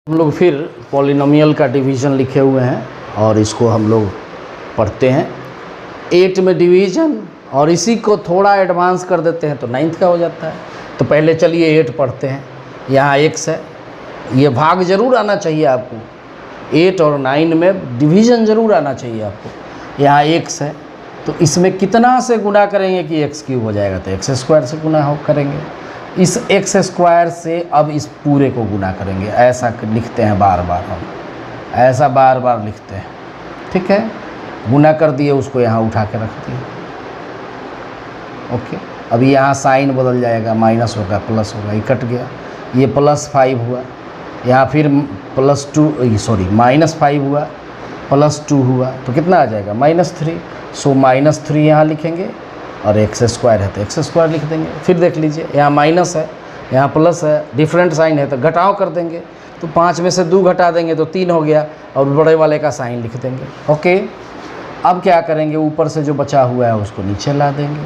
हम लोग फिर पॉलिनोमियल का डिवीज़न लिखे हुए हैं और इसको हम लोग पढ़ते हैं 8 में डिवीज़न, और इसी को थोड़ा एडवांस कर देते हैं तो 9th का हो जाता है। तो पहले चलिए 8 पढ़ते हैं। यहाँ x है, ये भाग जरूर आना चाहिए आपको, 8 और 9 में डिवीज़न जरूर आना चाहिए आपको। यहाँ x है तो इसमें कितना से गुना करेंगे कि x³ हो जाएगा, तो x² से गुना करेंगे। इस x² से अब इस पूरे को गुना करेंगे, ऐसा लिखते हैं बार बार, हम ऐसा बार बार लिखते हैं, ठीक है। गुना कर दिए, उसको यहाँ उठा के रख दिए, ओके। अभी यहाँ साइन बदल जाएगा, माइनस होगा प्लस होगा, ये कट गया, ये +5 हुआ, यहाँ फिर -5 हुआ, +2 हुआ, तो कितना आ जाएगा -3। सो -3 यहाँ लिखेंगे और x² है तो x² लिख देंगे। फिर देख लीजिए, यहाँ माइनस है, यहाँ प्लस है, डिफरेंट साइन है तो घटाव कर देंगे, तो 5 में से 2 घटा देंगे तो 3 हो गया, और बड़े वाले का साइन लिख देंगे, ओके। अब क्या करेंगे, ऊपर से जो बचा हुआ है उसको नीचे ला देंगे।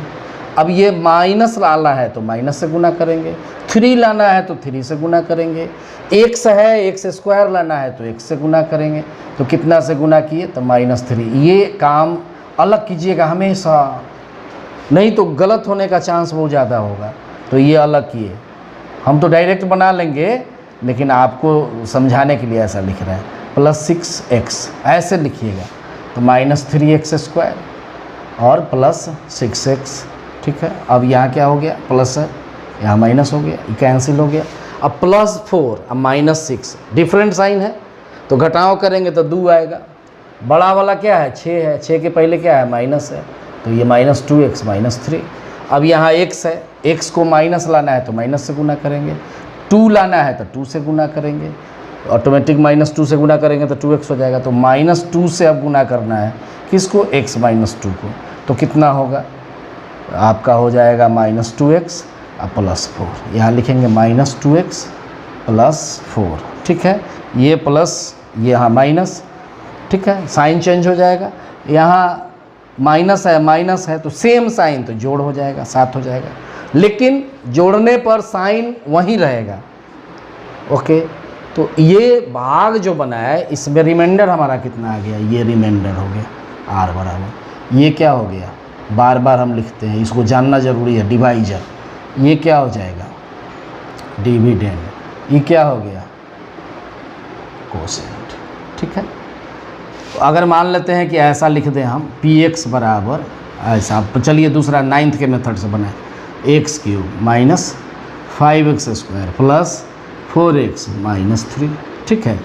अब ये माइनस लाना है तो माइनस से गुना करेंगे, 3 लाना है तो 3 से गुना करेंगे, x है x² लाना है तो x से गुना करेंगे। तो कितना से गुना किए, तो -3। ये काम अलग कीजिएगा हमेशा, नहीं तो गलत होने का चांस बहुत ज़्यादा होगा। तो ये अलग किए, हम तो डायरेक्ट बना लेंगे लेकिन आपको समझाने के लिए ऐसा लिख रहे हैं, +6x ऐसे लिखिएगा। तो -3x² और +6x, ठीक है। अब यहाँ क्या हो गया, प्लस है, यहाँ माइनस हो गया, ये कैंसिल हो गया। अब +4, अब -6, डिफरेंट साइन है तो घटाव करेंगे तो 2 आएगा। बड़ा वाला क्या है, 6 है, 6 के पहले क्या है, माइनस है, तो ये -2x -3। अब यहाँ x है, x को माइनस लाना है तो माइनस से गुना करेंगे, 2 लाना है तो 2 से गुना करेंगे, ऑटोमेटिक -2 से गुना करेंगे तो 2x हो जाएगा। तो -2 से अब गुना करना है किसको, x -2 को, तो कितना होगा आपका, हो जाएगा -2x और +4। यहाँ लिखेंगे -2x +4, ठीक है। ये प्लस, ये यहाँ माइनस, ठीक है, साइन चेंज हो जाएगा। यहाँ माइनस है तो सेम साइन तो जोड़ हो जाएगा, 7 हो जाएगा, लेकिन जोड़ने पर साइन वहीं रहेगा, ओके। तो ये भाग जो बना है इसमें रिमाइंडर हमारा कितना आ गया, ये रिमाइंडर हो गया r बराबर, ये क्या हो गया, बार बार हम लिखते हैं, इसको जानना ज़रूरी है, डिवाइजर। ये क्या हो जाएगा, डिविडेंड। ये क्या हो गया, कोसेंट, ठीक है। तो अगर मान लेते हैं कि ऐसा लिख दें हम, px बराबर ऐसा, चलिए दूसरा 9th के मेथड से बनाए, x³ -5x² + 4x -3, ठीक है।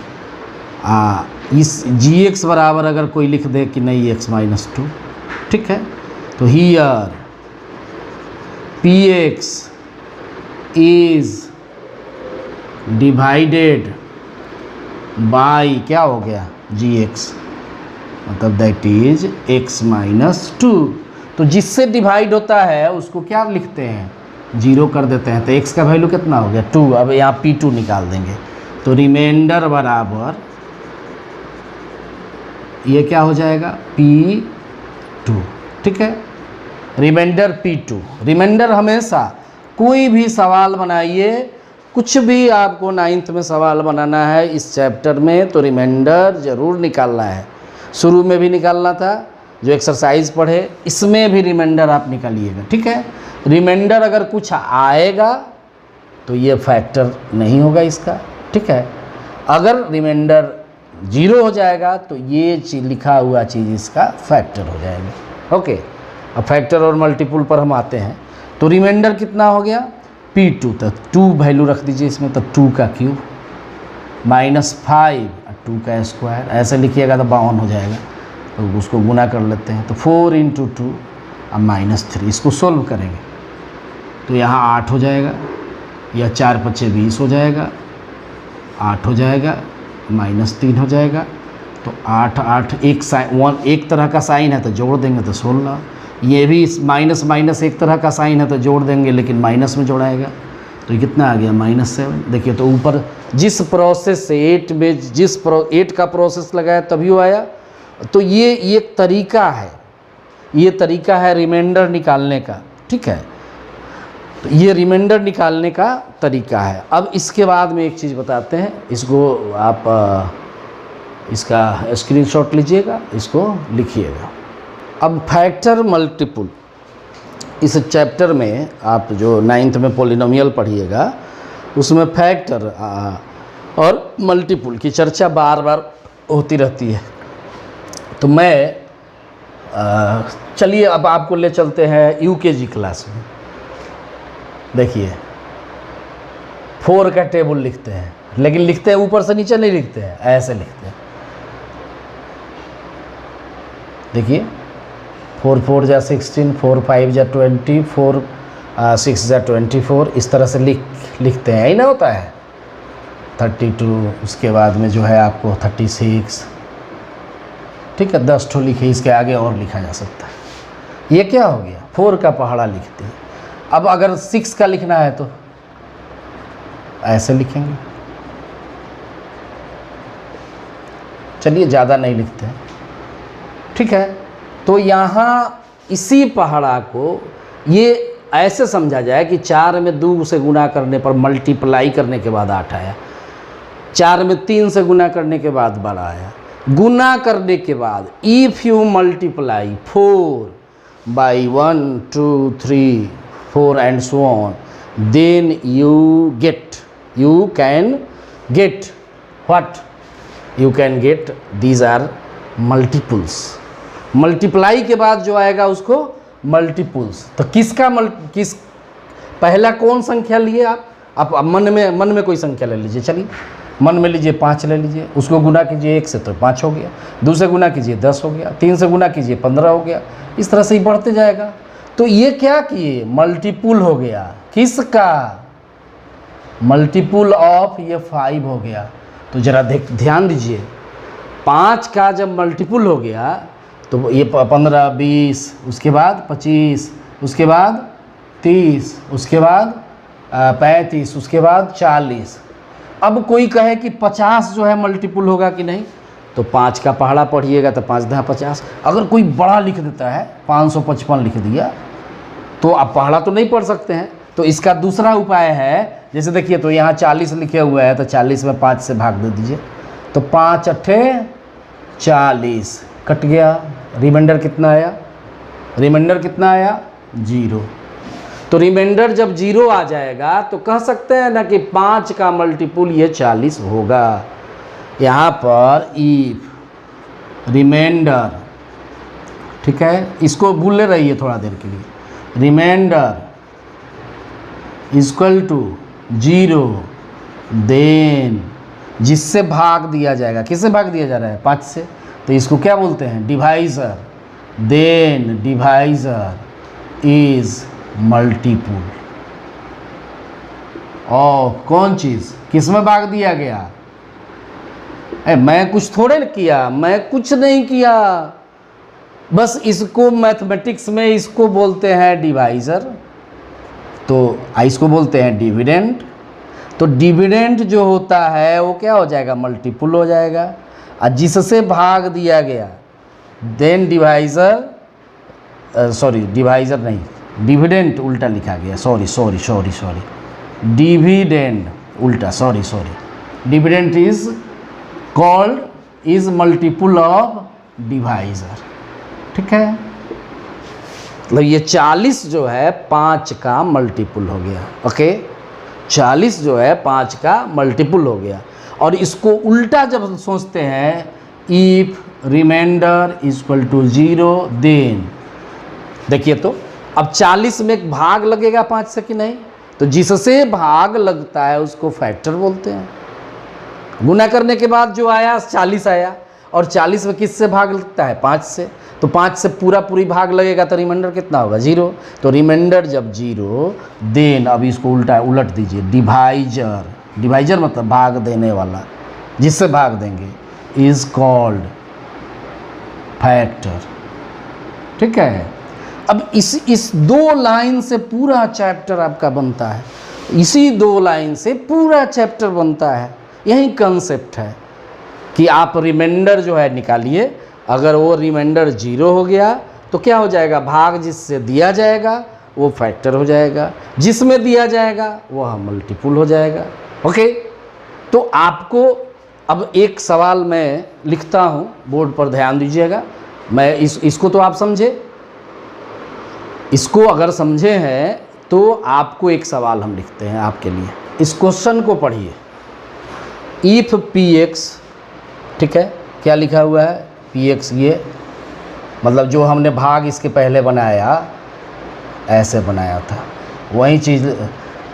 इस gx बराबर अगर कोई लिख दे कि नहीं x -2, ठीक है। तो here px is divided by क्या हो गया, gx, मतलब दैट इज x -2। तो जिससे डिवाइड होता है उसको क्या लिखते हैं, 0 कर देते हैं, तो x का वैल्यू कितना हो गया, 2। अब यहाँ p2 निकाल देंगे, तो रिमाइंडर बराबर ये क्या हो जाएगा, p2, ठीक है। रिमाइंडर p2, रिमाइंडर हमेशा कोई भी सवाल बनाइए, कुछ भी आपको 9th में सवाल बनाना है इस चैप्टर में, तो रिमाइंडर ज़रूर निकालना है। शुरू में भी निकालना था, जो एक्सरसाइज पढ़े इसमें भी रिमाइंडर आप निकालिएगा, ठीक है। रिमाइंडर अगर कुछ आएगा तो ये फैक्टर नहीं होगा इसका, ठीक है। अगर रिमाइंडर 0 हो जाएगा तो ये लिखा हुआ चीज़ इसका फैक्टर हो जाएगा, ओके। अब फैक्टर और मल्टीपल पर हम आते हैं, तो रिमाइंडर कितना हो गया, p2, तो 2 वैल्यू रख दीजिए इसमें, तो 2 का क्यूब -5 और 2 का स्क्वायर, ऐसे लिखिएगा तो 52 हो जाएगा। तो उसको गुना कर लेते हैं, तो 4 × 2 और -3, इसको सोल्व करेंगे तो यहाँ 8 हो जाएगा, या 4 × 5 = 20 हो जाएगा, 8 हो जाएगा, -3 हो जाएगा। तो 8 एक साइन, एक तरह का साइन है तो जोड़ देंगे तो 16। ये भी माइनस एक तरह का साइन है तो जोड़ देंगे, लेकिन माइनस में जोड़ाएगा, तो ये कितना आ गया, -7। देखिए, तो ऊपर जिस प्रोसेस से 8 में 8 का प्रोसेस लगाया तभी वो आया। तो ये एक तरीका है, ये तरीका है रिमाइंडर निकालने का, ठीक है। तो ये रिमाइंडर निकालने का तरीका है। अब इसके बाद में एक चीज़ बताते हैं, इसको आप इसका स्क्रीनशॉट लीजिएगा, इसको लिखिएगा। अब फैक्टर मल्टीपल, इस चैप्टर में आप जो 9th में पॉलिनोमियल पढ़िएगा उसमें फैक्टर और मल्टीपल की चर्चा बार बार होती रहती है। तो मैं चलिए अब आपको ले चलते हैं यूकेजी क्लास में। देखिए 4 का टेबल लिखते हैं, लेकिन लिखते हैं ऊपर से नीचे नहीं लिखते हैं, ऐसे लिखते हैं। देखिए 4 4 जा 16, 4 5 जा 20, 4 6 जा 24, इस तरह से लिखते हैं। यही ना होता है 32, उसके बाद में जो है आपको 36, ठीक है 10 ठो लिखे, इसके आगे और लिखा जा सकता है। ये क्या हो गया, 4 का पहाड़ा लिखते हैं। अब अगर 6 का लिखना है तो ऐसे लिखेंगे। चलिए ज़्यादा नहीं लिखते हैं, ठीक है। तो यहाँ इसी पहाड़ा को ये ऐसे समझा जाए कि 4 में 2 से गुना करने पर मल्टीप्लाई करने के बाद 8 आया, 4 में 3 से गुना करने के बाद 12 आया, गुना करने के बाद if you multiply 4 by 1 2 3 4 and so on, then you can get what? You can get these are multiples। Multiply के बाद जो आएगा उसको मल्टीपल्स। तो किस पहला कौन संख्या लिए आप मन में कोई संख्या ले लीजिए। चलिए मन में लीजिए 5 ले लीजिए, उसको गुना कीजिए 1 से तो 5 हो गया, 2 से गुना कीजिए 10 हो गया, 3 से गुना कीजिए 15 हो गया, इस तरह से ही बढ़ते जाएगा। तो ये क्या किए, मल्टीपुल हो गया। किसका? मल्टीपुल ऑफ ये 5 हो गया। तो ज़रा ध्यान दीजिए, 5 का जब मल्टीपुल हो गया तो ये 15 20, उसके बाद 25, उसके बाद 30, उसके बाद 35, उसके बाद 40। अब कोई कहे कि 50 जो है मल्टीपुल होगा कि नहीं, तो 5 का पहाड़ा पढ़िएगा तो 5 × 50। अगर कोई बड़ा लिख देता है 555 लिख दिया तो आप पहाड़ा तो नहीं पढ़ सकते हैं। तो इसका दूसरा उपाय है, जैसे देखिए तो यहाँ 40 लिखे हुए हैं तो 40 में 5 से भाग दे दीजिए, तो 5 अट्ठे 40 कट गया। रिमाइंडर कितना आया? रिमाइंडर कितना आया? 0। तो रिमाइंडर जब 0 आ जाएगा तो कह सकते हैं ना कि 5 का मल्टीपुल ये 40 होगा। यहाँ पर इफ रिमाइंडर, ठीक है, इसको भूले रहिए थोड़ा देर के लिए, रिमाइंडर इक्वल टू 0, देन जिससे भाग दिया जाएगा, किससे भाग दिया जा रहा है? 5 से, तो इसको क्या बोलते हैं? Divisor. Then divisor is multiple of कौन चीज़? किस में भाग दिया गया? मैं कुछ थोड़े किया, मैं कुछ नहीं किया, बस इसको मैथमेटिक्स में इसको बोलते हैं डिवाइज़र, तो इसको बोलते हैं डिविडेंड। तो डिविडेंड जो होता है वो क्या हो जाएगा? मल्टीपुल हो जाएगा। और जिससे भाग दिया गया देन डिवाइज़र, सॉरी डिवाइज़र नहीं, डिविडेंड उल्टा लिखा गया, सॉरी डिविडेंड उल्टा, sorry dividend is called is multiple of divisor, ठीक है। मतलब ये 40 जो है 5 का मल्टीपुल हो गया। ओके, 40 जो है 5 का मल्टीपुल हो गया। और इसको उल्टा जब सोचते हैं, if remainder equal to 0, then देखिए तो अब 40 में एक भाग लगेगा 5 से कि नहीं, तो जिससे भाग लगता है उसको फैक्टर बोलते हैं। गुना करने के बाद जो आया 40 आया, और 40 में किससे भाग लगता है? 5 से, तो 5 से पूरी भाग लगेगा तो रिमाइंडर कितना होगा? 0। तो रिमाइंडर जब 0, देन अब इसको उलट दीजिए, डिवाइज़र। डिवाइज़र मतलब भाग देने वाला, जिससे भाग देंगे, इज कॉल्ड फैक्टर, ठीक है। अब इस 2 लाइन से पूरा चैप्टर आपका बनता है, इसी 2 लाइन से पूरा चैप्टर बनता है। यही कंसेप्ट है कि आप रिमाइंडर जो है निकालिए, अगर वो रिमाइंडर 0 हो गया तो क्या हो जाएगा? भाग जिससे दिया जाएगा वो फैक्टर हो जाएगा, जिसमें दिया जाएगा वह मल्टीपुल हो जाएगा। ओके, तो आपको अब एक सवाल मैं लिखता हूँ, बोर्ड पर ध्यान दीजिएगा। मैं इसको तो आप समझे, इसको अगर समझे हैं तो आपको एक सवाल हम लिखते हैं आपके लिए। इस क्वेश्चन को पढ़िए, इफ पी एक्स, ठीक है, क्या लिखा हुआ है पी एक्स, ये मतलब जो हमने भाग इसके पहले बनाया ऐसे बनाया था, वही चीज़,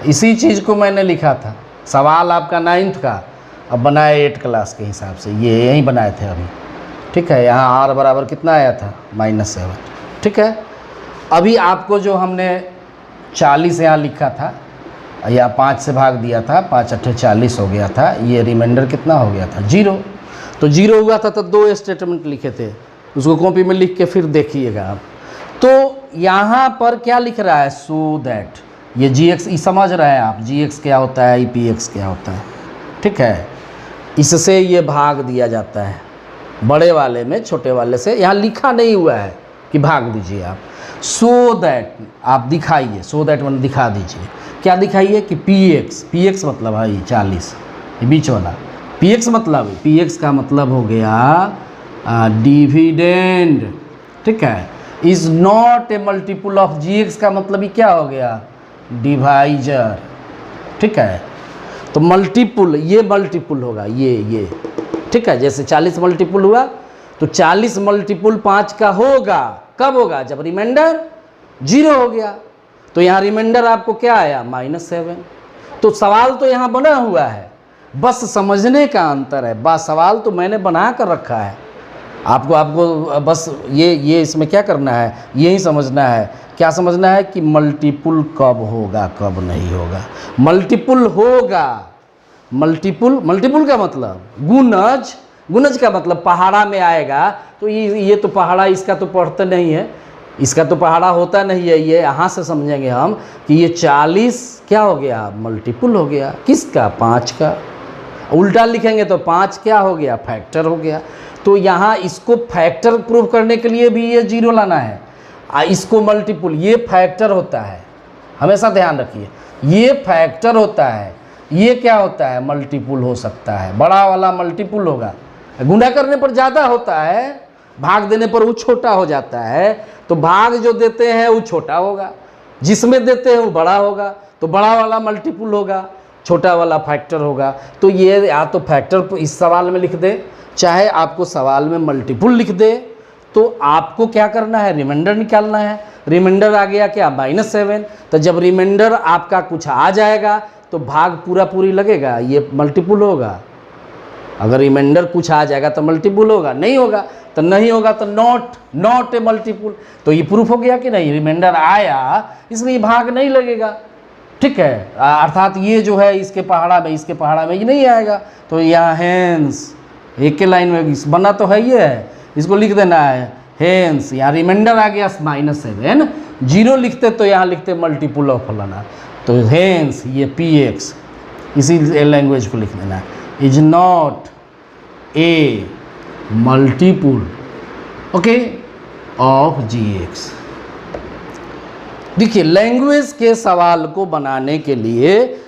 इसी चीज़ को मैंने लिखा था। सवाल आपका 9th का, अब बनाए 8 क्लास के हिसाब से, ये यहीं बनाए थे अभी, ठीक है। यहाँ r बराबर कितना आया था -7, ठीक है। अभी आपको जो हमने 40 यहाँ लिखा था या 5 से भाग दिया था, 5 8 40 हो गया था, ये रिमाइंडर कितना हो गया था 0। तो 0 हुआ था तो 2 स्टेटमेंट लिखे थे, उसको कॉपी में लिख के फिर देखिएगा आप। तो यहाँ पर क्या लिख रहा है, सो दैट, ये जी एक्स समझ रहे हैं आप, जी एक्स क्या होता है, पी एक्स क्या होता है, ठीक है। इससे ये भाग दिया जाता है, बड़े वाले में छोटे वाले से, यहाँ लिखा नहीं हुआ है कि भाग दीजिए आप। सो दैट आप दिखाइए, सो दैट मतलब दिखा दीजिए, क्या दिखाइए कि पी एक्स मतलब है 40, ये बीच वाला पी एक्स मतलब, पी एक्स का मतलब हो गया डिविडेंड, ठीक है। Is not a multiple of G X का मतलब ही क्या हो गया, डिवाइजर, ठीक है। तो मल्टीपुल, ये मल्टीपुल होगा, ये ठीक है। जैसे 40 मल्टीपुल हुआ तो 40 मल्टीपुल 5 का होगा, कब होगा, जब रिमाइंडर 0 हो गया। तो यहाँ रिमाइंडर आपको क्या आया -7। तो सवाल तो यहाँ बना हुआ है, बस समझने का अंतर है। बस सवाल तो मैंने बना कर रखा है, आपको बस ये इसमें क्या करना है, यही समझना है। क्या समझना है कि मल्टीपुल कब होगा, कब नहीं होगा। मल्टीपुल होगा, मल्टीपुल का मतलब गुणज का मतलब पहाड़ा में आएगा। तो ये तो पहाड़ा इसका तो पढ़ते नहीं है, इसका तो पहाड़ा होता नहीं है। ये यहाँ से समझेंगे हम कि ये 40 क्या हो गया, मल्टीपुल हो गया, किसका, 5 का। उल्टा लिखेंगे तो 5 क्या हो गया, फैक्टर हो गया। तो यहाँ इसको फैक्टर प्रूव करने के लिए भी ये 0 लाना है, इसको मल्टीपुल, ये फैक्टर होता है, हमेशा ध्यान रखिए, ये फैक्टर होता है। ये क्या होता है, मल्टीपुल हो सकता है, बड़ा वाला मल्टीपुल होगा। गुणा करने पर ज़्यादा होता है, भाग देने पर वो छोटा हो जाता है। तो भाग जो देते हैं वो छोटा होगा, जिसमें देते हैं वो बड़ा होगा। तो बड़ा वाला मल्टीपुल होगा, छोटा वाला फैक्टर होगा। तो ये या तो फैक्टर इस सवाल में लिख दे, चाहे आपको सवाल में मल्टीपुल लिख दे। तो आपको क्या करना है, रिमाइंडर निकालना है। रिमाइंडर आ गया क्या, -7। तो जब रिमाइंडर आपका कुछ आ जाएगा तो भाग पूरी लगेगा, ये मल्टीपुल होगा। अगर रिमाइंडर कुछ आ जाएगा तो मल्टीपुल होगा, नहीं होगा तो नहीं होगा, तो नॉट ए मल्टीपुल। तो ये प्रूफ हो गया कि नहीं, रिमाइंडर आया इसलिए भाग नहीं लगेगा, ठीक है। अर्थात ये जो है इसके पहाड़ा में ये नहीं आएगा। तो यहाँ हेंस, एक के लाइन में बना तो है, ये है, इसको लिख देना है हेंस। यहाँ रिमाइंडर आ गया -7, 0 लिखते तो यहाँ लिखते मल्टीपुल ऑफ फलाना। तो हेंस ये पी एक्स, इसी लैंग्वेज को लिख देना है, is not a multiple, okay, of G X. देखिए, लैंग्वेज के सवाल को बनाने के लिए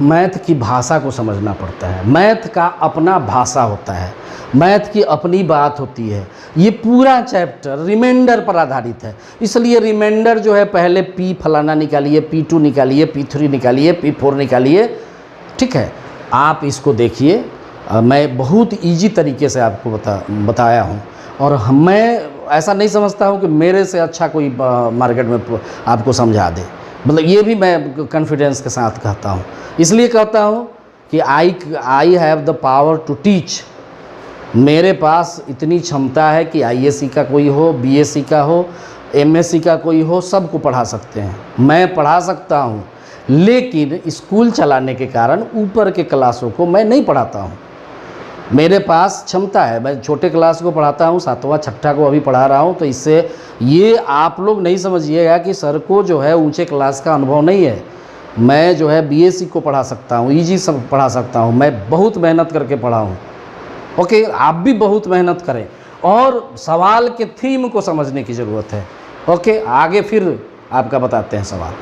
मैथ की भाषा को समझना पड़ता है। मैथ का अपना भाषा होता है, मैथ की अपनी बात होती है। ये पूरा चैप्टर रिमाइंडर पर आधारित है, इसलिए रिमाइंडर जो है पहले P फलाना निकालिए, P2 निकालिए, P3 निकालिए, P4 निकालिए, ठीक है। आप इसको देखिए, मैं बहुत इजी तरीके से आपको बताया हूँ। और मैं ऐसा नहीं समझता हूँ कि मेरे से अच्छा कोई मार्केट में आपको समझा दे, मतलब ये भी मैं कॉन्फिडेंस के साथ कहता हूँ। इसलिए कहता हूँ कि I have the power to teach. मेरे पास इतनी क्षमता है कि ISC का कोई हो, BSc का हो, MSc का कोई हो, सबको पढ़ा सकते हैं, मैं पढ़ा सकता हूँ। लेकिन स्कूल चलाने के कारण ऊपर के क्लासों को मैं नहीं पढ़ाता हूँ। मेरे पास क्षमता है, मैं छोटे क्लास को पढ़ाता हूँ, 7वां 6ठा को अभी पढ़ा रहा हूँ। तो इससे ये आप लोग नहीं समझिएगा कि सर को जो है ऊंचे क्लास का अनुभव नहीं है। मैं जो है BSc को पढ़ा सकता हूँ, EG सब पढ़ा सकता हूँ, मैं बहुत मेहनत करके पढ़ा हूँ। ओके, आप भी बहुत मेहनत करें और सवाल के थीम को समझने की ज़रूरत है। ओके, आगे फिर आपका बताते हैं सवाल।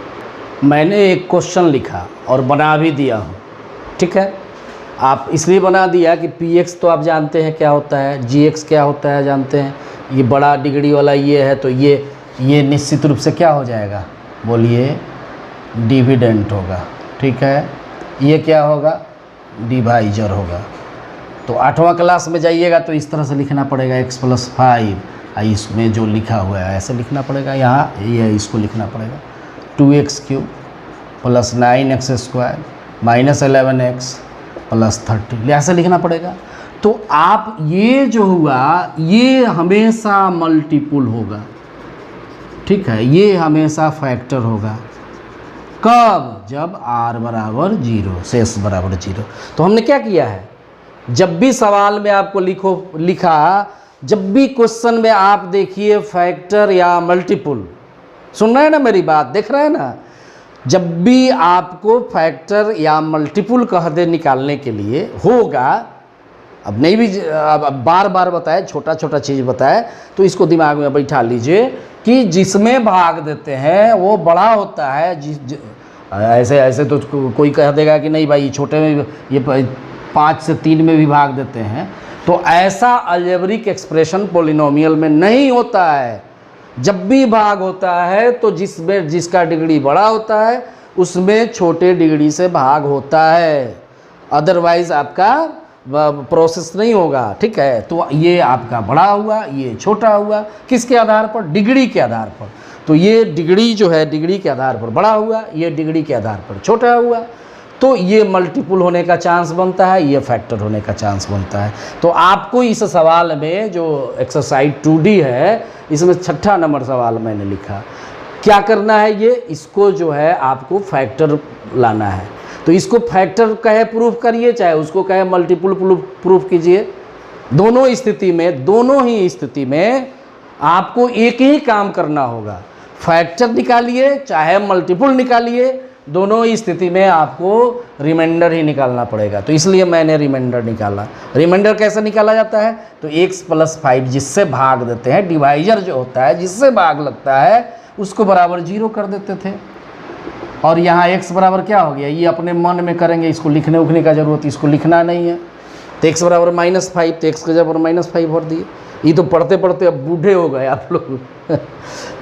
मैंने एक क्वेश्चन लिखा और बना भी दिया हूँ, ठीक है। आप इसलिए बना दिया कि पी एक्स तो आप जानते हैं क्या होता है, जी एक्स क्या होता है जानते हैं, ये बड़ा डिग्री वाला ये है, तो ये निश्चित रूप से क्या हो जाएगा, बोलिए डिविडेंट होगा, ठीक है। ये क्या होगा, डिवाइजर होगा। तो 8वां क्लास में जाइएगा तो इस तरह से लिखना पड़ेगा x+5, इसमें जो लिखा हुआ है ऐसे लिखना पड़ेगा, यहाँ ये इसको लिखना पड़ेगा 2x³ + 9x² - 11x + 30, ऐसे लिखना पड़ेगा। तो आप ये जो हुआ ये हमेशा मल्टीपुल होगा, ठीक है, ये हमेशा फैक्टर होगा। कब, जब r = 0, शेष बराबर 0। तो हमने क्या किया है, जब भी सवाल में आपको लिखा, जब भी क्वेश्चन में आप देखिए फैक्टर या मल्टीपुल, सुन रहे हैं ना मेरी बात, देख रहे हैं ना, जब भी आपको फैक्टर या मल्टीपुल कह दे निकालने के लिए होगा, अब नहीं भी अब बार बार बताए, छोटा छोटा चीज़ बताए, तो इसको दिमाग में बैठा लीजिए कि जिसमें भाग देते हैं वो बड़ा होता है। ऐसे तो कोई कह देगा कि नहीं भाई छोटे में ये 5 से 3 में भी भाग देते हैं, तो ऐसा अलजेब्रिक एक्सप्रेशन पोलिनोमियल में नहीं होता है। जब भी भाग होता है तो जिसका डिग्री बड़ा होता है उसमें छोटे डिग्री से भाग होता है, अदरवाइज आपका प्रोसेस नहीं होगा, ठीक है। तो ये आपका बड़ा हुआ, ये छोटा हुआ, किसके आधार पर, डिग्री के आधार पर। तो ये डिग्री जो है डिग्री के आधार पर बड़ा हुआ, ये डिग्री के आधार पर छोटा हुआ, तो ये मल्टीपुल होने का चांस बनता है, ये फैक्टर होने का चांस बनता है। तो आपको इस सवाल में जो एक्सरसाइज 2D है, इसमें 6ठा नंबर सवाल मैंने लिखा, क्या करना है, ये इसको जो है आपको फैक्टर लाना है। तो इसको फैक्टर कहे प्रूफ करिए, चाहे उसको कहे मल्टीपुल प्रूफ कीजिए, दोनों ही स्थिति में आपको एक ही काम करना होगा, फैक्टर निकालिए चाहे मल्टीपुल निकालिए, दोनों ही स्थिति में आपको रिमाइंडर ही निकालना पड़ेगा। तो इसलिए मैंने रिमाइंडर निकाला। रिमाइंडर कैसे निकाला जाता है, तो x+5 जिससे भाग देते हैं, डिवाइजर जो होता है जिससे भाग लगता है उसको बराबर 0 कर देते थे। और यहाँ x बराबर क्या हो गया, ये अपने मन में करेंगे, इसको लिखने उखने का जरूरत, इसको लिखना नहीं है। तो x बराबर -5, तो x के जगह -5 भर दिए। ये तो पढ़ते पढ़ते अब बूढ़े हो गए आप लोग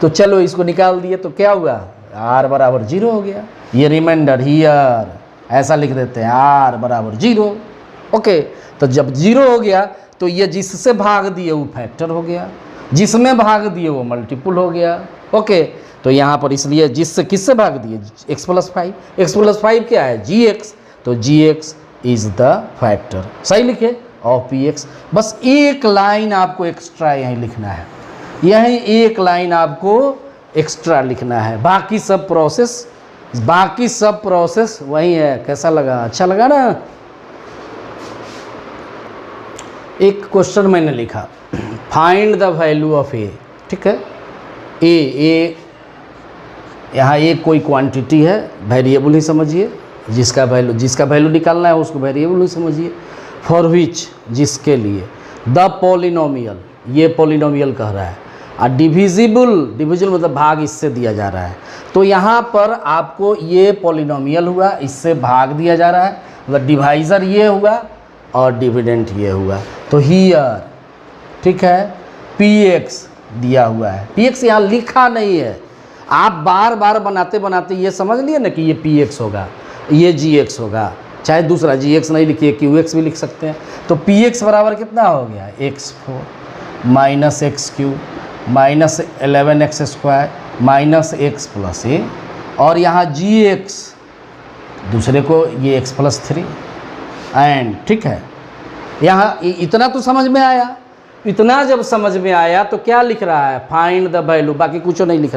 तो चलो इसको निकाल दिए, तो क्या हुआ, r = 0 हो गया। ये रिमाइंडर हियर ऐसा लिख देते हैं, r = 0। ओके, तो जब 0 हो गया तो ये जिससे भाग दिए वो फैक्टर हो गया, जिसमें भाग दिए वो मल्टीपुल हो गया। ओके, तो यहाँ पर इसलिए जिससे किससे भाग दिए, x+5, x+5 क्या है, gx, तो gx इज़ द फैक्टर, सही लिखे, ऑफ px। बस एक लाइन आपको एक्स्ट्रा यहीं लिखना है, यहीं एक लाइन आपको एक्स्ट्रा लिखना है, बाकी सब प्रोसेस वही है। कैसा लगा, अच्छा लगा ना। एक क्वेश्चन मैंने लिखा, find the value of a, ठीक है, ए यहाँ ए कोई क्वांटिटी है, वेरिएबल ही समझिए, जिसका वैल्यू निकालना है उसको वेरिएबल ही समझिए। फॉर विच, जिसके लिए, द पॉलिनोमियल, ये पॉलिनोमियल कह रहा है, और डिविजिबल मतलब भाग इससे दिया जा रहा है। तो यहाँ पर आपको ये पॉलिनोमियल हुआ, इससे भाग दिया जा रहा है, मतलब डिवाइजर ये हुआ और डिविडेंट ये हुआ। तो हियर, ठीक है, px दिया हुआ है, px यहाँ लिखा नहीं है, आप बार बार बनाते बनाते ये समझ लिए ना कि ये px होगा, ये gx होगा, चाहे दूसरा gx नहीं लिखिए qx भी लिख सकते हैं। तो px बराबर कितना हो गया, x4 - x³ - 11x² - x + a, और यहाँ gx दूसरे को ये x+3 एंड, ठीक है। यहाँ इतना तो समझ में आया, इतना जब समझ में आया तो क्या लिख रहा है, फाइंड द वैल्यू, बाकी कुछ नहीं लिख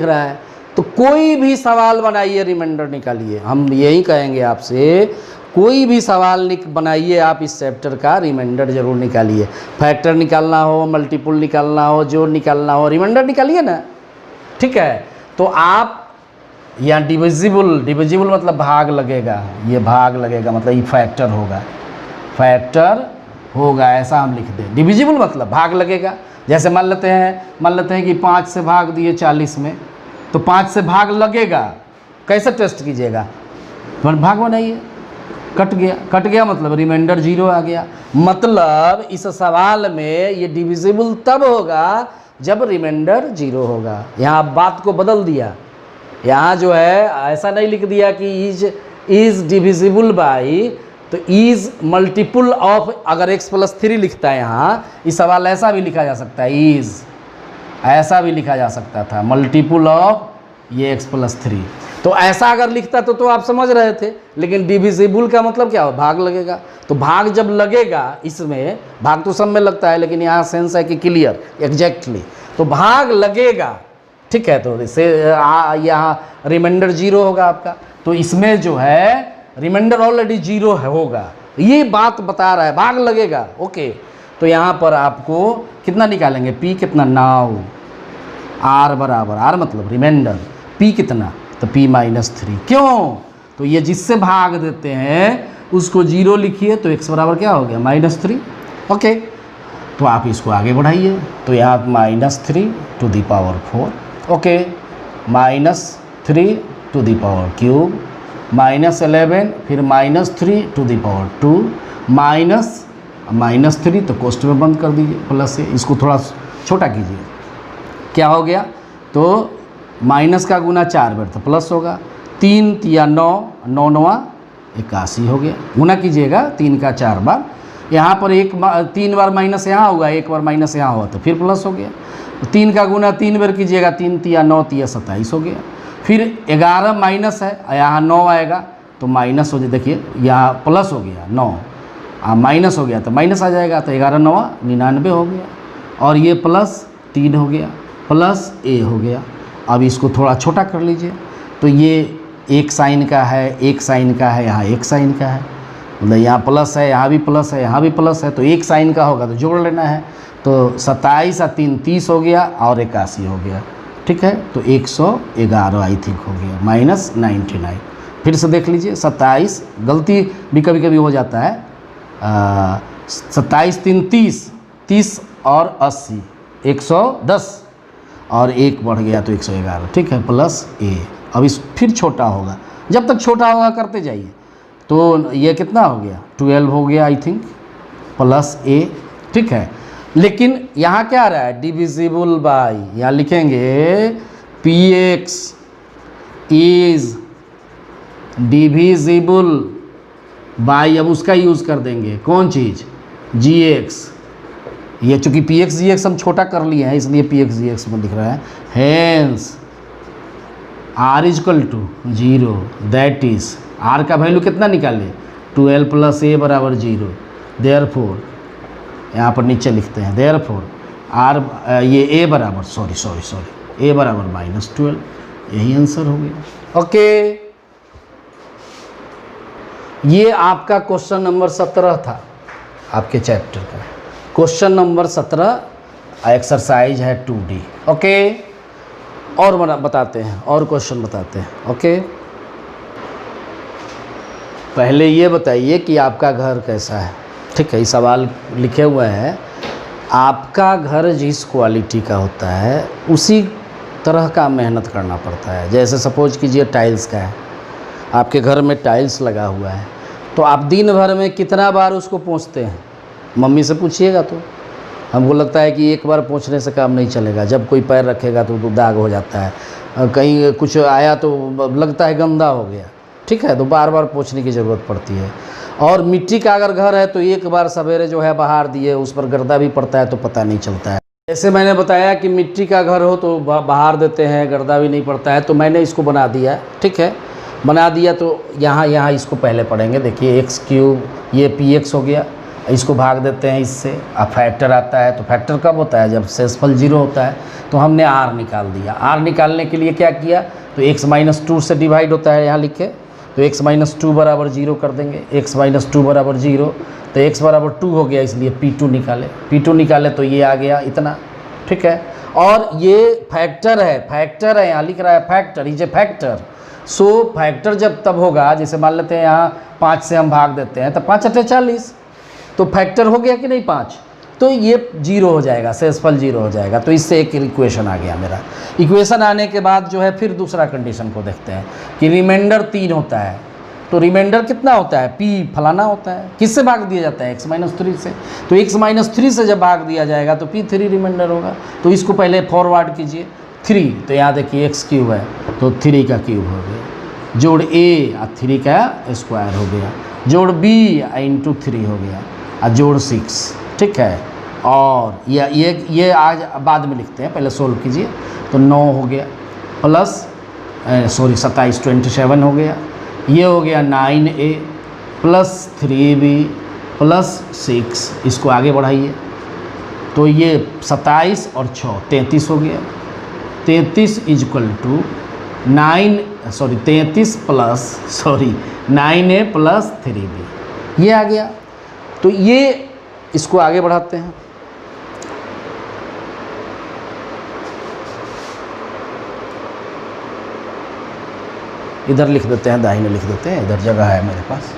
रहा है, तो कोई भी सवाल बनाइए, रिमाइंडर निकालिए। हम यही कहेंगे आपसे, कोई भी सवाल बनाइए आप इस चैप्टर का, रिमाइंडर जरूर निकालिए। फैक्टर निकालना हो, मल्टीपुल निकालना हो, जोड़ निकालना हो, रिमाइंडर निकालिए ना, ठीक है। तो आप यहाँ डिविजिबल मतलब भाग लगेगा, ये भाग लगेगा मतलब ये फैक्टर होगा, ऐसा हम लिख दें। डिविजिबल मतलब भाग लगेगा। जैसे मान लेते हैं कि 5 से भाग दिए 40 में, तो 5 से भाग लगेगा। कैसे टेस्ट कीजिएगा? भाग बनाइए, कट गया मतलब रिमाइंडर 0 आ गया। मतलब इस सवाल में ये डिविजिबल तब होगा जब रिमाइंडर 0 होगा। यहाँ बात को बदल दिया, यहाँ जो है ऐसा नहीं लिख दिया कि इज डिविजिबल बाई, तो इज मल्टीपुल ऑफ, अगर x+3 लिखता है यहाँ, इस सवाल ऐसा भी लिखा जा सकता है, इज ऐसा भी लिखा जा सकता था, मल्टीपुल ऑफ ये x+3। तो ऐसा अगर लिखता तो आप समझ रहे थे। लेकिन डिविजिबल का मतलब क्या हो? भाग लगेगा। तो भाग जब लगेगा, इसमें भाग तो सब में लगता है, लेकिन यहाँ सेंस है कि क्लियर एग्जैक्टली, तो भाग लगेगा, ठीक है। तो इसे यहाँ रिमाइंडर 0 होगा आपका, तो इसमें जो है रिमाइंडर ऑलरेडी 0 होगा, ये बात बता रहा है, भाग लगेगा। ओके, तो यहाँ पर आपको कितना निकालेंगे? p कितना? 9। r बराबर, r मतलब रिमाइंडर, p कितना? तो p-3। क्यों? तो ये जिससे भाग देते हैं उसको 0 लिखिए, तो x बराबर क्या हो गया? -3। ओके, तो आप इसको आगे बढ़ाइए, तो यहाँ -3 to the power 4, okay, -3 to the power cube, -11, फिर -3 to the power 2, -3, तो कोष्ठ में बंद कर दीजिए प्लस से, इसको थोड़ा छोटा कीजिए। क्या हो गया? तो माइनस का गुना 4 बार तो प्लस होगा, 3 तिया 9, 9 9 81 हो गया। गुना कीजिएगा 3 का 4 बार, यहाँ पर 3 बार माइनस यहाँ होगा, 1 बार माइनस यहाँ हुआ, तो फिर प्लस हो गया। 3 का गुना 3 बार कीजिएगा, 3 तिया 9 तिया 27 हो गया। फिर 11 माइनस है, यहाँ 9 आएगा तो माइनस हो जाए, देखिए यहाँ प्लस हो गया 9, माइनस हो गया तो माइनस आ जाएगा, तो 11 9 99 हो गया, और ये प्लस 3 हो गया, प्लस a हो गया। अब इसको थोड़ा छोटा कर लीजिए, तो ये 1 साइन का है, 1 साइन का है, यहाँ 1 साइन का है, मतलब यहाँ प्लस है, यहाँ भी प्लस है, यहाँ भी प्लस है, तो 1 साइन का होगा तो जोड़ लेना है। तो 27 और 3 30 हो गया, और 81 हो गया, ठीक है। तो 111 आई थिंक हो गया, -99। फिर से देख लीजिए, 27, गलती भी कभी कभी हो जाता है, 27 3 30, 30 और 80 110, और 1 बढ़ गया तो 111, ठीक है, प्लस a। अब इस फिर छोटा होगा, जब तक छोटा होगा करते जाइए। तो ये कितना हो गया? 12 हो गया आई थिंक, प्लस a, ठीक है। लेकिन यहाँ क्या आ रहा है? डिविजिबल बाई, यहाँ लिखेंगे px इज डिविजिबल बाई, अब उसका यूज़ कर देंगे, कौन चीज़? gx। ये चूँकि px gx हम छोटा कर लिए हैं, इसलिए px gx में लिख रहा है। Hence r = 0, that is r का वैल्यू कितना निकाले? 12 + a बराबर 0। देयरफॉर यहाँ पर नीचे लिखते हैं, देयरफॉर r ये a बराबर a बराबर -12, यही आंसर हो गया। ओके, ये आपका क्वेश्चन नंबर 17 था आपके चैप्टर का। क्वेश्चन नंबर 17 एक्सरसाइज है 2D। ओके, और बताते हैं, और क्वेश्चन बताते हैं। ओके, पहले ये बताइए कि आपका घर कैसा है, ठीक है। ये सवाल लिखे हुए हैं, आपका घर जिस क्वालिटी का होता है उसी तरह का मेहनत करना पड़ता है। जैसे सपोज कीजिए टाइल्स का है, आपके घर में टाइल्स लगा हुआ है, तो आप दिन भर में कितना बार उसको पोंछते हैं? मम्मी से पूछिएगा तो हमको लगता है कि एक बार पोंछने से काम नहीं चलेगा, जब कोई पैर रखेगा तो दाग हो जाता है, कहीं कुछ आया तो लगता है गंदा हो गया, ठीक है, तो बार बार पोंछने की ज़रूरत पड़ती है। और मिट्टी का अगर घर है तो एक बार सवेरे जो है बहार दिए, उस पर गर्दा भी पड़ता है तो पता नहीं चलता है। जैसे मैंने बताया कि मिट्टी का घर हो तो बहार देते हैं, गर्दा भी नहीं पड़ता है, तो मैंने इसको बना दिया, ठीक है। बना दिया तो यहाँ इसको पहले पढ़ेंगे। देखिए x3, ये px हो गया, इसको भाग देते हैं इससे, अब फैक्टर आता है। तो फैक्टर कब होता है? जब शेषफल 0 होता है। तो हमने r निकाल दिया। r निकालने के लिए क्या किया? तो x-2 से डिवाइड होता है, यहाँ लिखे, तो x-2 बराबर 0 कर देंगे। x-2 बराबर 0, तो x बराबर 2 हो गया, इसलिए p2 निकाले। p2 निकाले तो ये आ गया इतना, ठीक है। और ये फैक्टर है, यहाँ लिख रहा है factor, is a factor. So factor जब तब होगा, जैसे मान लेते हैं यहाँ 5 से हम भाग देते हैं, तो 5 × 40, तो फैक्टर हो गया कि नहीं 5, तो ये 0 हो जाएगा, शेषफल 0 हो जाएगा। तो इससे एक इक्वेशन आ गया मेरा। इक्वेशन आने के बाद जो है फिर दूसरा कंडीशन को देखते हैं कि रिमाइंडर 3 होता है, तो रिमाइंडर कितना होता है, p फलाना होता है। किससे भाग दिया जाता है, x-3 से। तो x-3 से जब भाग दिया जाएगा तो p3 रिमाइंडर होगा। तो इसको पहले फॉरवर्ड कीजिए 3, तो यहाँ देखिए x क्यूब है तो 3 का क्यूब हो गया, जोड़ a और 3 का स्क्वायर हो गया, जोड़ b इंटू 3 हो गया, और जोड़ 6, ठीक है। और ये आज बाद में लिखते हैं, पहले सोल्व कीजिए। तो 9 हो गया प्लस 27 27 हो गया, ये हो गया 9a प्लस 3b प्लस 6, इसको आगे बढ़ाइए तो ये 27 और 6 33 हो गया। 33 equal to 33 plus 9a plus 3b, ये आ गया। तो ये इसको आगे बढ़ाते हैं, इधर लिख देते हैं, दाहिने लिख देते हैं, इधर जगह है मेरे पास।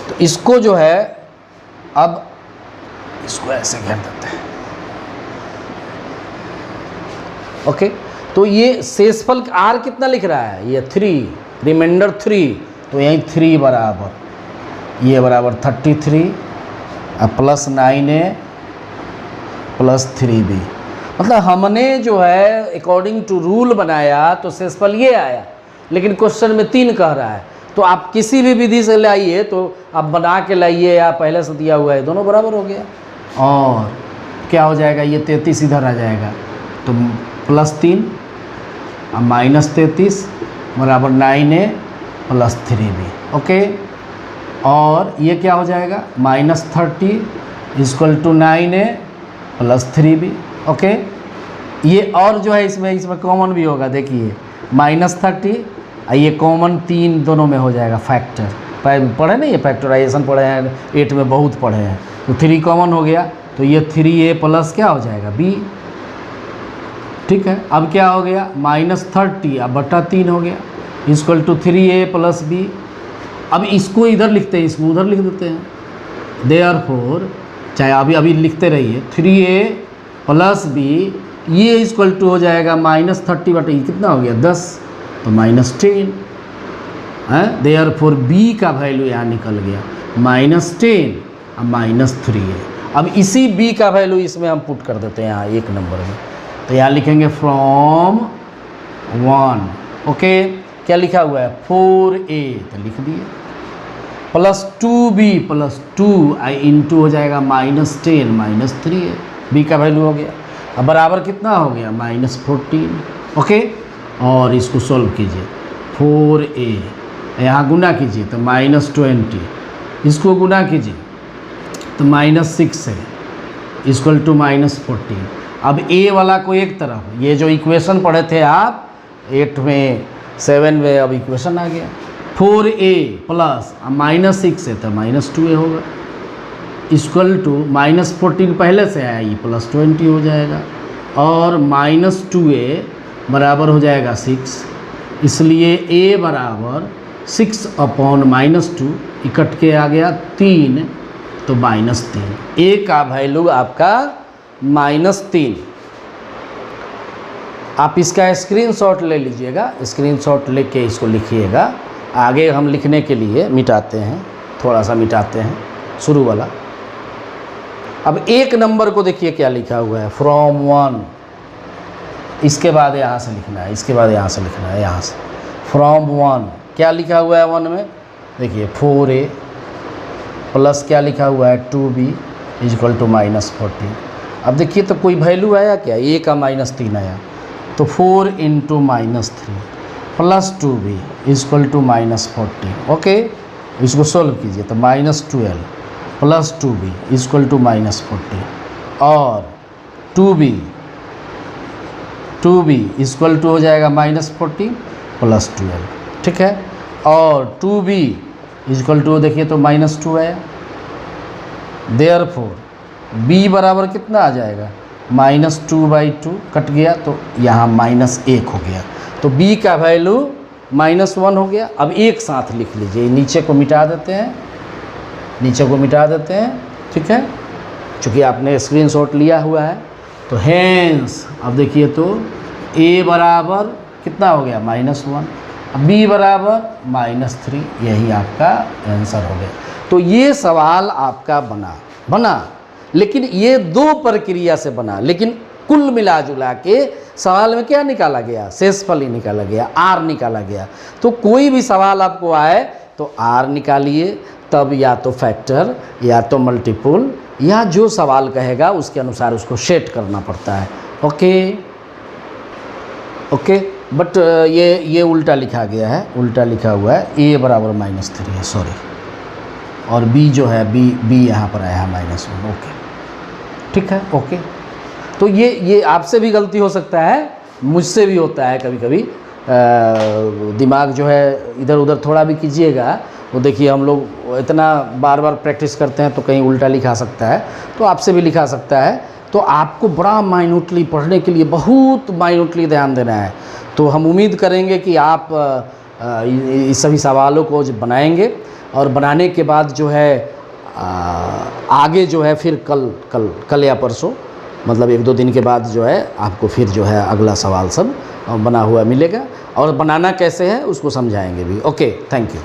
तो इसको जो है अब इसको ऐसे घेर देते हैं, ओके। तो ये शेषफल r कितना लिख रहा है, ये 3, रिमाइंडर 3, तो यहीं 3 बराबर ये बराबर 33 और प्लस 9a प्लस 3b। मतलब हमने जो है अकॉर्डिंग टू रूल बनाया तो शेषफल ये आया, लेकिन क्वेश्चन में 3 कह रहा है। तो आप किसी भी विधि से लाइए, तो आप बना के लाइए या पहले से दिया हुआ है, दोनों बराबर हो गया। और क्या हो जाएगा, ये 33 इधर आ जाएगा तो प्लस 3 और माइनस 33 बराबर 9a प्लस 3b, ओके। और ये क्या हो जाएगा, minus 30 equal to 9a plus 3b, okay. ये और जो है इसमें कॉमन भी होगा, देखिए माइनस 30 और ये कॉमन 3 दोनों में हो जाएगा फैक्टर। पढ़े नहीं, ये फैक्टराइजेशन पढ़े हैं 8 में, बहुत पढ़े हैं। तो 3 कॉमन हो गया तो ये 3a प्लस क्या हो जाएगा b, ठीक है। अब क्या हो गया, माइनस 30 अब बटा 3 हो गया equal to 3a plus b। अब इसको इधर लिखते हैं, इसको उधर लिख देते हैं। देयरफॉर चाहे अभी लिखते रहिए, 3a प्लस b ये इक्वल टू हो जाएगा माइनस 30 बटे कितना हो गया 10, तो माइनस 10 है। देयरफॉर b का वैल्यू यहाँ निकल गया -10 और -3a। अब इसी b का वैल्यू इसमें हम पुट कर देते हैं यहाँ 1 नंबर में। तो यहाँ लिखेंगे फ्रॉम 1, ओके। क्या लिखा हुआ है 4a, तो लिख दिए, प्लस 2b प्लस 2 आई इंटू हो जाएगा -10 -3a, b का वैल्यू हो गया। अब बराबर कितना हो गया -14, ओके। और इसको सॉल्व कीजिए, 4a यहाँ गुना कीजिए तो -20, इसको गुना कीजिए तो -6 है इक्वल टू -14। अब a वाला को एक तरफ, ये जो इक्वेशन पढ़े थे आप 8 में 7 में, अब इक्वेशन आ गया 4a प्लस -6 है तो -2a होगा इक्वल टू -14 पहले से आया, ये +20 हो जाएगा। और -2a बराबर हो जाएगा 6, इसलिए a बराबर 6 अपॉन -2, इकट के आ गया 3 तो -3। a का वैल्यू आपका -3। आप इसका स्क्रीनशॉट ले लीजिएगा, स्क्रीनशॉट लेके इसको लिखिएगा। आगे हम लिखने के लिए मिटाते हैं, थोड़ा सा मिटाते हैं शुरू वाला। अब 1 नंबर को देखिए क्या लिखा हुआ है, फ्रॉम 1, इसके बाद यहाँ से लिखना है, इसके बाद यहाँ से लिखना है, यहाँ से फ्रॉम 1 क्या लिखा हुआ है 1 में, देखिए 4a प्लस क्या लिखा हुआ है 2b इक्वल टू -14। अब देखिए तो कोई वैल्यू आया क्या, a का -3 आया, तो 4 into -3 plus 2b equal to -14, okay. इसको सोल्व कीजिए तो -12 प्लस 2b इक्वल टू -14 और 2b इक्वल टू हो जाएगा -14 प्लस 12, ठीक है। और 2b इक्वल टू देखिए तो -2 आया। देयरफॉर b बराबर कितना आ जाएगा, -2/2 कट गया तो यहाँ -1 हो गया। तो b का वैल्यू -1 हो गया। अब एक साथ लिख लीजिए, नीचे को मिटा देते हैं, नीचे को मिटा देते हैं, ठीक है, चूँकि आपने स्क्रीनशॉट लिया हुआ है। तो हेंस अब देखिए तो a बराबर कितना हो गया -1, b बराबर -3, यही आपका आंसर हो गया। तो ये सवाल आपका बना, लेकिन ये 2 प्रक्रिया से बना, लेकिन कुल मिला जुला के सवाल में क्या निकाला गया, शेषफल ही निकाला गया, r निकाला गया। तो कोई भी सवाल आपको आए तो r निकालिए, तब या तो फैक्टर या तो मल्टीपुल या जो सवाल कहेगा उसके अनुसार उसको सेट करना पड़ता है। ओके, बट ये उल्टा लिखा गया है, उल्टा लिखा हुआ है, a बराबर -3 है, सॉरी, और b जो है b यहाँ पर आया है -1। ओके, ठीक है, ओके। तो ये आपसे भी गलती हो सकता है, मुझसे भी होता है कभी कभी, दिमाग जो है इधर उधर थोड़ा भी कीजिएगा। वो देखिए हम लोग इतना बार बार प्रैक्टिस करते हैं तो कहीं उल्टा लिखा सकता है, तो आपसे भी लिखा सकता है। तो आपको बड़ा माइन्यूटली पढ़ने के लिए बहुत माइन्यूटली ध्यान देना है। तो हम उम्मीद करेंगे कि आप इस सभी सवालों को जब बनाएंगे और बनाने के बाद जो है आगे जो है फिर कल या परसों, मतलब 1-2 दिन के बाद जो है आपको फिर जो है अगला सवाल सब बना हुआ मिलेगा, और बनाना कैसे है उसको समझाएंगे भी। Okay, thank you.